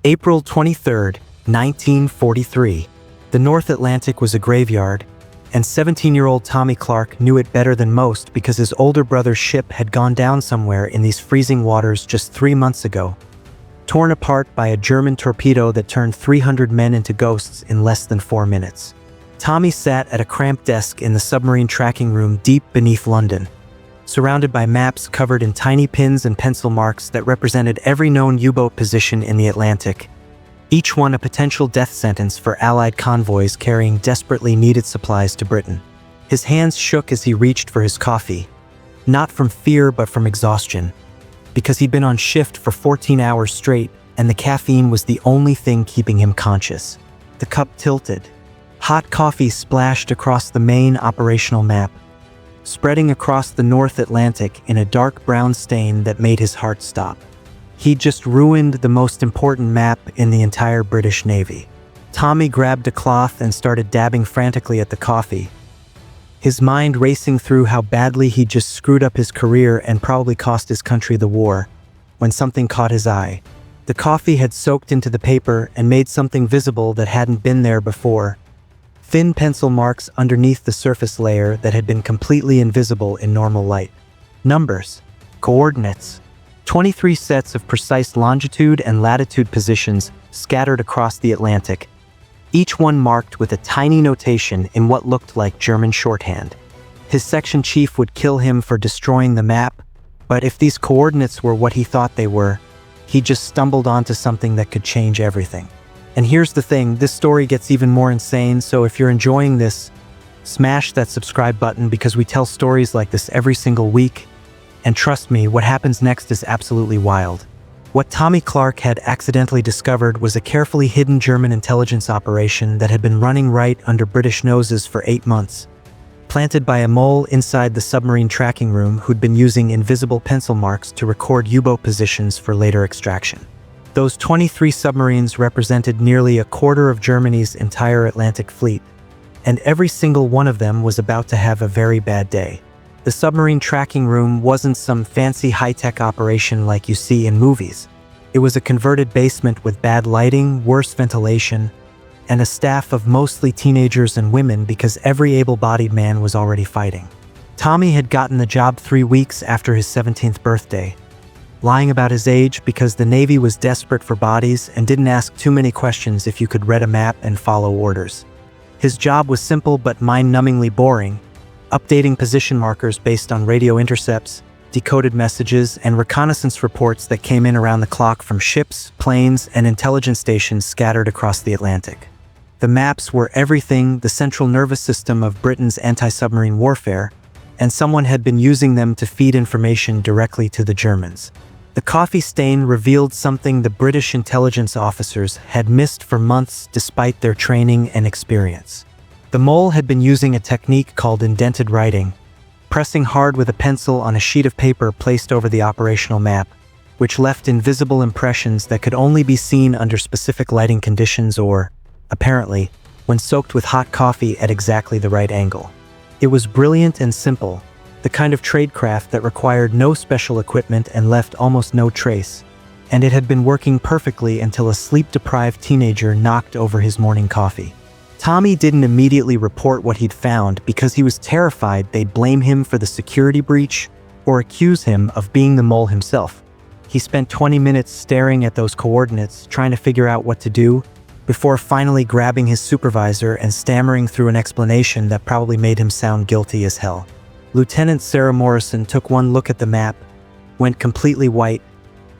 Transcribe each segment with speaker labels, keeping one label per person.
Speaker 1: April 23, 1943. The North Atlantic was a graveyard, and 17-year-old Tommy Clarke knew it better than most because his older brother's ship had gone down somewhere in these freezing waters just 3 months ago, torn apart by a German torpedo that turned 300 men into ghosts in less than 4 minutes. Tommy sat at a cramped desk in the submarine tracking room deep beneath London, surrounded by maps covered in tiny pins and pencil marks that represented every known U-boat position in the Atlantic, each one a potential death sentence for Allied convoys carrying desperately needed supplies to Britain. His hands shook as he reached for his coffee, not from fear but from exhaustion, because he'd been on shift for 14 hours straight and the caffeine was the only thing keeping him conscious. The cup tilted. Hot coffee splashed across the main operational map, spreading across the North Atlantic in a dark brown stain that made his heart stop. He'd just ruined the most important map in the entire British Navy. Tommy grabbed a cloth and started dabbing frantically at the coffee, his mind racing through how badly he'd just screwed up his career and probably cost his country the war, when something caught his eye. The coffee had soaked into the paper and made something visible that hadn't been there before. Thin pencil marks underneath the surface layer that had been completely invisible in normal light. Numbers. Coordinates. 23 sets of precise longitude and latitude positions scattered across the Atlantic, each one marked with a tiny notation in what looked like German shorthand. His section chief would kill him for destroying the map, but if these coordinates were what he thought they were, he just stumbled onto something that could change everything. And here's the thing, this story gets even more insane, so if you're enjoying this, smash that subscribe button because we tell stories like this every single week. And trust me, what happens next is absolutely wild. What Tommy Clarke had accidentally discovered was a carefully hidden German intelligence operation that had been running right under British noses for 8 months, planted by a mole inside the submarine tracking room who'd been using invisible pencil marks to record U-boat positions for later extraction. Those 23 submarines represented nearly a quarter of Germany's entire Atlantic fleet, and every single one of them was about to have a very bad day. The submarine tracking room wasn't some fancy high-tech operation like you see in movies. It was a converted basement with bad lighting, worse ventilation, and a staff of mostly teenagers and women because every able-bodied man was already fighting. Tommy had gotten the job 3 weeks after his 17th birthday, lying about his age because the Navy was desperate for bodies and didn't ask too many questions if you could read a map and follow orders. His job was simple but mind-numbingly boring, updating position markers based on radio intercepts, decoded messages, and reconnaissance reports that came in around the clock from ships, planes, and intelligence stations scattered across the Atlantic. The maps were everything, the central nervous system of Britain's anti-submarine warfare, and someone had been using them to feed information directly to the Germans. The coffee stain revealed something the British intelligence officers had missed for months despite their training and experience. The mole had been using a technique called indented writing, pressing hard with a pencil on a sheet of paper placed over the operational map, which left invisible impressions that could only be seen under specific lighting conditions or, apparently, when soaked with hot coffee at exactly the right angle. It was brilliant and simple, the kind of tradecraft that required no special equipment and left almost no trace, and it had been working perfectly until a sleep-deprived teenager knocked over his morning coffee. Tommy didn't immediately report what he'd found because he was terrified they'd blame him for the security breach or accuse him of being the mole himself. He spent 20 minutes staring at those coordinates, trying to figure out what to do, before finally grabbing his supervisor and stammering through an explanation that probably made him sound guilty as hell. Lieutenant Sarah Morrison took one look at the map, went completely white,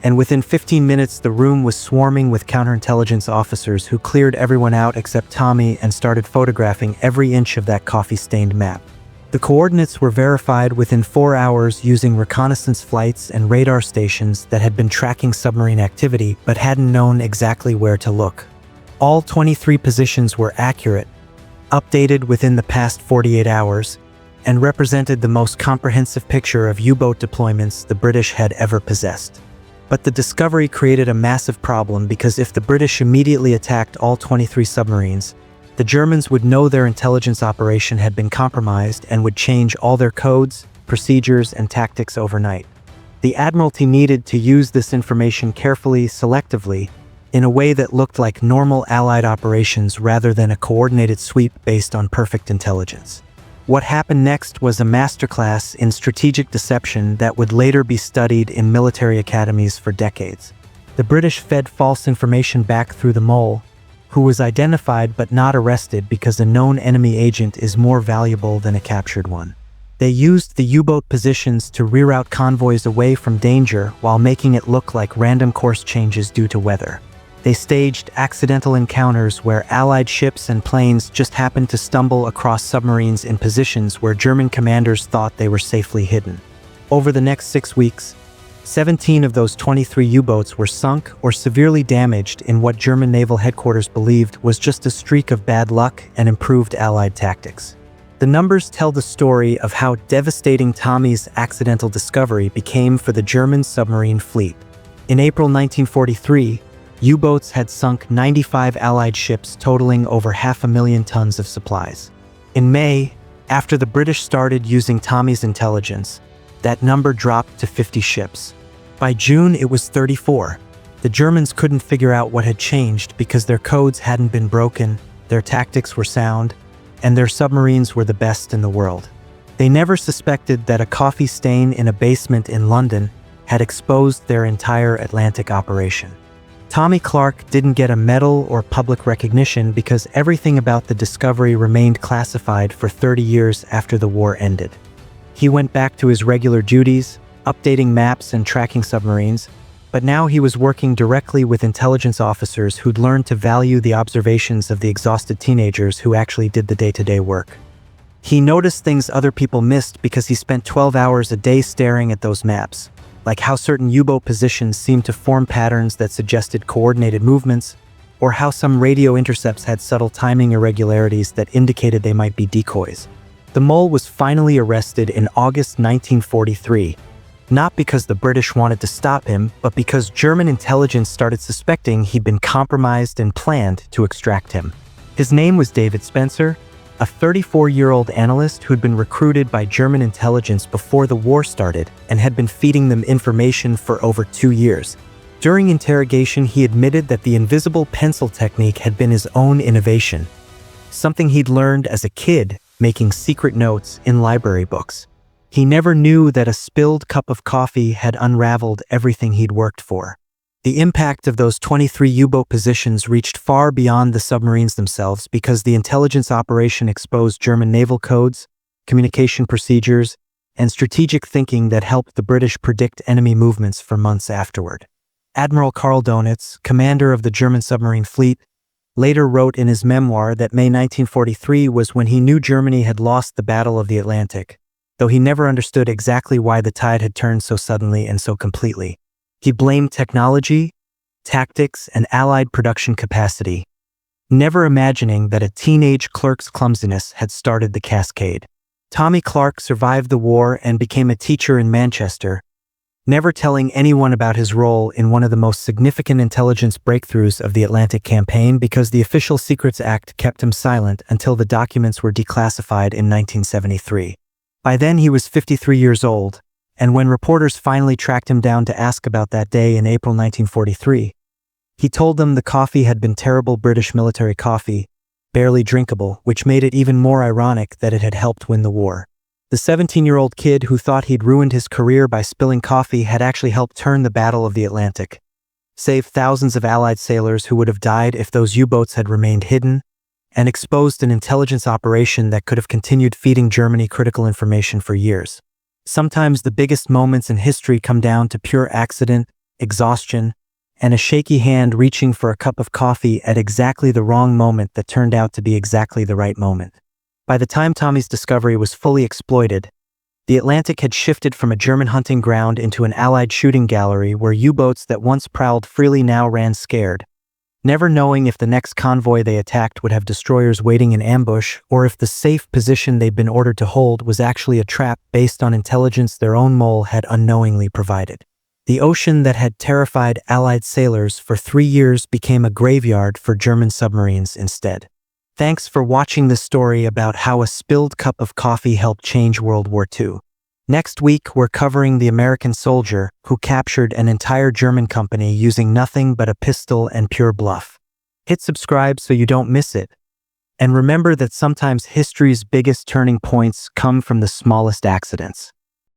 Speaker 1: and within 15 minutes the room was swarming with counterintelligence officers who cleared everyone out except Tommy and started photographing every inch of that coffee-stained map. The coordinates were verified within 4 hours using reconnaissance flights and radar stations that had been tracking submarine activity but hadn't known exactly where to look. All 23 positions were accurate, updated within the past 48 hours, and represented the most comprehensive picture of U-boat deployments the British had ever possessed. But the discovery created a massive problem because if the British immediately attacked all 23 submarines, the Germans would know their intelligence operation had been compromised and would change all their codes, procedures, and tactics overnight. The Admiralty needed to use this information carefully, selectively, in a way that looked like normal Allied operations rather than a coordinated sweep based on perfect intelligence. What happened next was a masterclass in strategic deception that would later be studied in military academies for decades. The British fed false information back through the mole, who was identified but not arrested because a known enemy agent is more valuable than a captured one. They used the U-boat positions to reroute convoys away from danger while making it look like random course changes due to weather. They staged accidental encounters where Allied ships and planes just happened to stumble across submarines in positions where German commanders thought they were safely hidden. Over the next 6 weeks, 17 of those 23 U-boats were sunk or severely damaged in what German naval headquarters believed was just a streak of bad luck and improved Allied tactics. The numbers tell the story of how devastating Tommy's accidental discovery became for the German submarine fleet. In April 1943, U-boats had sunk 95 Allied ships totaling over 500,000 tons of supplies. In May, after the British started using Tommy's intelligence, that number dropped to 50 ships. By June, it was 34. The Germans couldn't figure out what had changed because their codes hadn't been broken, their tactics were sound, and their submarines were the best in the world. They never suspected that a coffee stain in a basement in London had exposed their entire Atlantic operation. Tommy Clarke didn't get a medal or public recognition because everything about the discovery remained classified for 30 years after the war ended. He went back to his regular duties, updating maps and tracking submarines, but now he was working directly with intelligence officers who'd learned to value the observations of the exhausted teenagers who actually did the day-to-day work. He noticed things other people missed because he spent 12 hours a day staring at those maps, like how certain U-boat positions seemed to form patterns that suggested coordinated movements, or how some radio intercepts had subtle timing irregularities that indicated they might be decoys. The mole was finally arrested in August 1943, not because the British wanted to stop him, but because German intelligence started suspecting he'd been compromised and planned to extract him. His name was David Spencer, a 34-year-old analyst who'd been recruited by German intelligence before the war started and had been feeding them information for over 2 years. During interrogation, he admitted that the invisible pencil technique had been his own innovation, something he'd learned as a kid making secret notes in library books. He never knew that a spilled cup of coffee had unraveled everything he'd worked for. The impact of those 23 U-boat positions reached far beyond the submarines themselves because the intelligence operation exposed German naval codes, communication procedures, and strategic thinking that helped the British predict enemy movements for months afterward. Admiral Karl Donitz, commander of the German submarine fleet, later wrote in his memoir that May 1943 was when he knew Germany had lost the Battle of the Atlantic, though he never understood exactly why the tide had turned so suddenly and so completely. He blamed technology, tactics, and Allied production capacity, never imagining that a teenage clerk's clumsiness had started the cascade. Tommy Clarke survived the war and became a teacher in Manchester, never telling anyone about his role in one of the most significant intelligence breakthroughs of the Atlantic campaign because the Official Secrets Act kept him silent until the documents were declassified in 1973. By then he was 53 years old, and when reporters finally tracked him down to ask about that day in April 1943, he told them the coffee had been terrible British military coffee, barely drinkable, which made it even more ironic that it had helped win the war. The 17-year-old kid who thought he'd ruined his career by spilling coffee had actually helped turn the Battle of the Atlantic, saved thousands of Allied sailors who would have died if those U-boats had remained hidden, and exposed an intelligence operation that could have continued feeding Germany critical information for years. Sometimes the biggest moments in history come down to pure accident, exhaustion, and a shaky hand reaching for a cup of coffee at exactly the wrong moment that turned out to be exactly the right moment. By the time Tommy's discovery was fully exploited, the Atlantic had shifted from a German hunting ground into an Allied shooting gallery where U-boats that once prowled freely now ran scared, never knowing if the next convoy they attacked would have destroyers waiting in ambush or if the safe position they'd been ordered to hold was actually a trap based on intelligence their own mole had unknowingly provided. The ocean that had terrified Allied sailors for 3 years became a graveyard for German submarines instead. Thanks for watching this story about how a spilled cup of coffee helped change World War II. Next week, we're covering the American soldier who captured an entire German company using nothing but a pistol and pure bluff. Hit subscribe so you don't miss it. And remember that sometimes history's biggest turning points come from the smallest accidents.